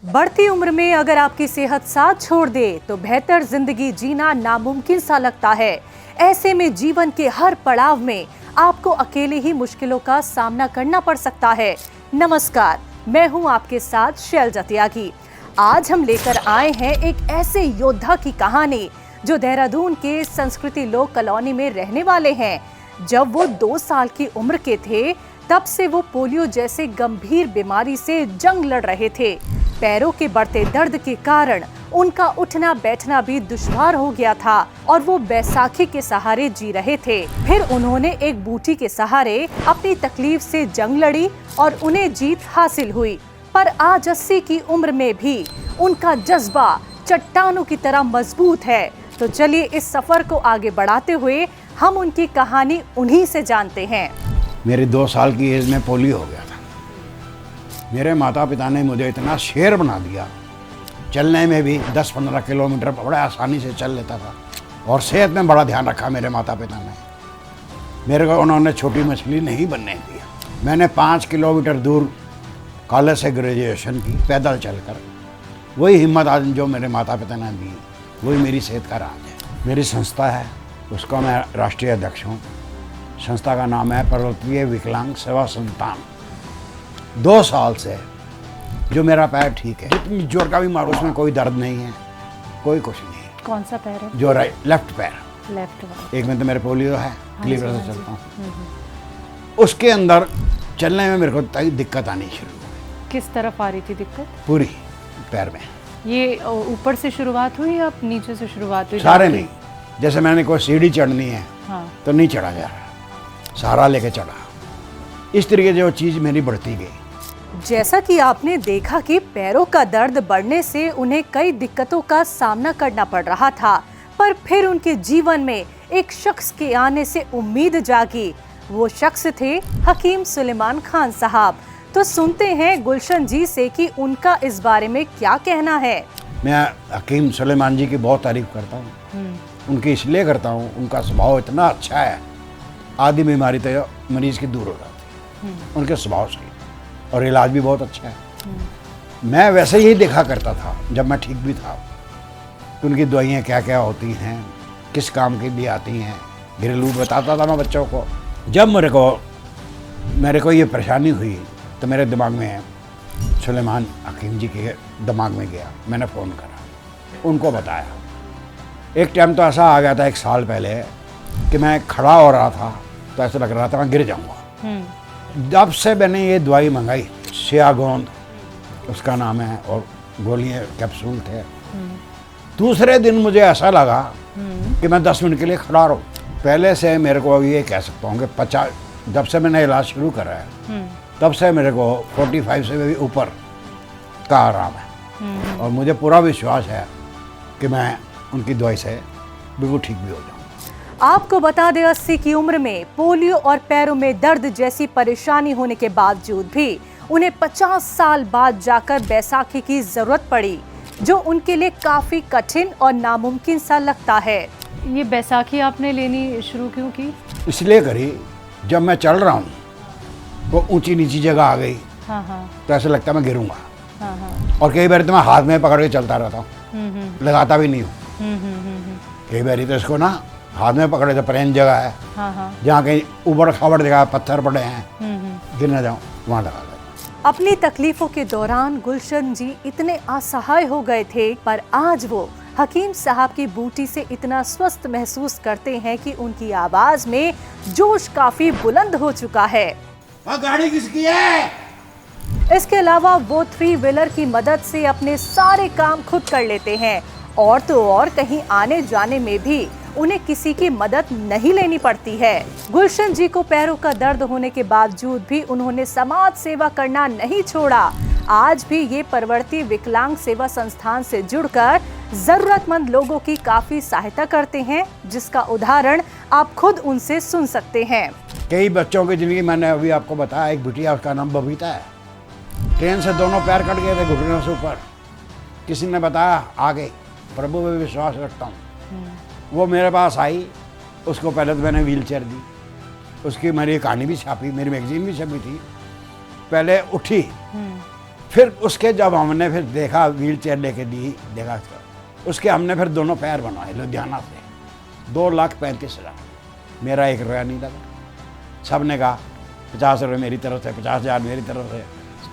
बढ़ती उम्र में अगर आपकी सेहत साथ छोड़ दे तो बेहतर जिंदगी जीना नामुमकिन सा लगता है। ऐसे में जीवन के हर पड़ाव में आपको अकेले ही मुश्किलों का सामना करना पड़ सकता है। नमस्कार, मैं हूं आपके साथ शैलजा त्यागी। आज हम लेकर आए हैं एक ऐसे योद्धा की कहानी जो देहरादून के संस्कृति लोक कॉलोनी में रहने वाले हैं। जब वो 2 साल की उम्र के थे तब से वो पोलियो जैसे गंभीर बीमारी से जंग लड़ रहे थे। पैरों के बढ़ते दर्द के कारण उनका उठना बैठना भी दुश्वार हो गया था और वो बैसाखी के सहारे जी रहे थे। फिर उन्होंने एक बूटी के सहारे अपनी तकलीफ से जंग लड़ी और उन्हें जीत हासिल हुई। पर आज 80 की उम्र में भी उनका जज्बा चट्टानों की तरह मजबूत है। तो चलिए इस सफर को आगे बढ़ाते हुए हम उनकी कहानी उन्हीं से जानते हैं। मेरी 2 साल की एज में पोलियो हो गया था। मेरे माता पिता ने मुझे इतना शेर बना दिया, चलने में भी 10-15 किलोमीटर बड़े आसानी से चल लेता था और सेहत में बड़ा ध्यान रखा मेरे माता पिता ने। मेरे को उन्होंने छोटी मछली नहीं बनने दिया। मैंने 5 किलोमीटर दूर कॉलेज से ग्रेजुएशन की पैदल चलकर। वही हिम्मत आज जो मेरे माता पिता ने दी, वही मेरी सेहत का राज है। मेरी संस्था है, उसका मैं राष्ट्रीय अध्यक्ष हूँ। संस्था का नाम है पर्वतीय विकलांग सेवा संस्थान। 2 साल से जो मेरा पैर ठीक है, जितनी जोर का भी मारो उसमें कोई दर्द नहीं है, कोई कुछ नहीं है। कौन सा पैर है? जो लेफ्ट पैर, लेफ्ट वाला। एक में तो मेरे पोलियो है, क्लीवर से चलता हूँ। उसके अंदर चलने में मेरे को तई दिक्कत आनी शुरू हुई। किस तरफ आ रही थी दिक्कत? पूरी पैर में। ये ऊपर से शुरुआत हुई या नीचे से शुरुआत हुई? सारे नहीं, जैसे मैंने कोई सीढ़ी चढ़नी है तो नहीं चढ़ा जा रहा, सहारा लेके चढ़ा। इस तरीके से वो चीज़ मेरी बढ़ती गई। जैसा कि आपने देखा कि पैरों का दर्द बढ़ने से उन्हें कई दिक्कतों का सामना करना पड़ रहा था, पर फिर उनके जीवन में एक शख्स के आने से उम्मीद जागी। वो शख्स थे हकीम सुलेमान खान साहब। तो सुनते हैं गुलशन जी से कि उनका इस बारे में क्या कहना है। मैं हकीम सुलेमान जी की बहुत तारीफ करता हूँ। उनकी इसलिए करता हूँ, उनका स्वभाव इतना अच्छा है, आधी बीमारी तो मरीज की दूर हो जाती है उनके स्वभाव से, और इलाज भी बहुत अच्छा है। मैं वैसे ही देखा करता था जब मैं ठीक भी था कि उनकी दवाइयाँ क्या क्या होती हैं, किस काम के लिए आती हैं, घरेलू बताता था मैं बच्चों को। जब मेरे को ये परेशानी हुई तो मेरे दिमाग में सुलेमान हकीम जी के दिमाग में गया। मैंने फ़ोन करा, उनको बताया। एक टाइम तो ऐसा आ गया था 1 साल पहले कि मैं खड़ा हो रहा था तो ऐसा लग रहा था मैं गिर जाऊंगा। जब से मैंने ये दवाई मंगाई, सियागोंद उसका नाम है, और गोलियां कैप्सूल थे, दूसरे दिन मुझे ऐसा लगा कि मैं 10 मिनट के लिए खड़ा रहूं। पहले से मेरे को ये कह सकता हूँ कि जब से मैंने इलाज शुरू करा है तब से मेरे को 45 से भी ऊपर का आराम है, और मुझे पूरा विश्वास है कि मैं उनकी दवाई से बिल्कुल ठीक भी हो जाऊँ। आपको बता दें 80 की उम्र में पोलियो और पैरों में दर्द जैसी परेशानी होने के बावजूद भी उन्हें 50 साल बाद जाकर बैसाखी की जरूरत पड़ी, जो उनके लिए काफी कठिन और नामुमकिन सा लगता है। ये बैसाखी आपने लेनी शुरू क्यों की? इसलिए करी, जब मैं चल रहा हूँ वो ऊंची नीची जगह आ गई तो ऐसा लगता है मैं गिरूंगा। और कई बार तो मैं हाथ में पकड़ के चलता रहता हूँ, लगाता भी नहीं हूँ। कई बार तो इसको ना हाथ में पकड़े, तो प्लेन जगह है जहाँ कहीं ऊबड़ खाबड़ जगह पत्थर पड़े हैं, गिर ना जाऊँ, वहाँ लगा दो। अपनी तकलीफों के दौरान गुलशन जी इतने असहाय हो गए थे, पर आज वो हकीम साहब की बूटी से इतना स्वस्थ महसूस करते हैं कि उनकी आवाज में जोश काफी बुलंद हो चुका है। गाड़ी किसकी है? इसके अलावा वो 3 व्हीलर की मदद से अपने सारे काम खुद कर लेते हैं, और तो और कहीं आने जाने में भी उन्हें किसी की मदद नहीं लेनी पड़ती है। गुलशन जी को पैरों का दर्द होने के बावजूद भी उन्होंने समाज सेवा करना नहीं छोड़ा। आज भी ये परवर्ती विकलांग सेवा संस्थान से जुड़कर जरूरतमंद लोगों की काफी सहायता करते हैं, जिसका उदाहरण आप खुद उनसे सुन सकते हैं। कई बच्चों की जिंदगी, मैंने अभी आपको बताया, एक बिटिया उसका नाम बबीता है, ट्रेन से दोनों पैर कट गए थे घुटनों से ऊपर। किसी ने बताया, आ गई, प्रभु में विश्वास रखता हूँ। वो मेरे पास आई, उसको पहले तो मैंने व्हीलचेयर दी, उसकी मेरी कहानी भी छापी, मेरी मैगजीन भी छपी थी। पहले उठी, फिर उसके जब हमने फिर देखा व्हील चेयर लेके दी, देखा उसके हमने फिर दोनों पैर बनवाए लुधियाना से, 2,35,000। मेरा 1 रुपया नहीं लगा। सब ने कहा 50 रुपये मेरी तरफ से, 50,000 मेरी तरफ से।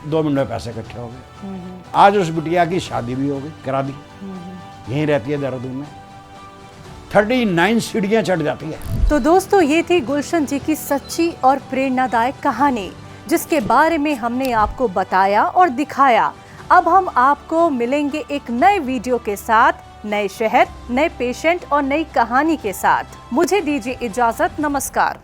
2 मिनट में पैसे इकट्ठे हो गए। आज उस बिटिया की शादी भी हो गई, करा दी। यहीं रहती है देहरादून में, 39 सीढ़ियाँ चढ़ जाती है। तो दोस्तों, ये थी गुलशन जी की सच्ची और प्रेरणादायक कहानी, जिसके बारे में हमने आपको बताया और दिखाया। अब हम आपको मिलेंगे एक नए वीडियो के साथ, नए शहर, नए पेशेंट और नई कहानी के साथ। मुझे दीजिए इजाजत, नमस्कार।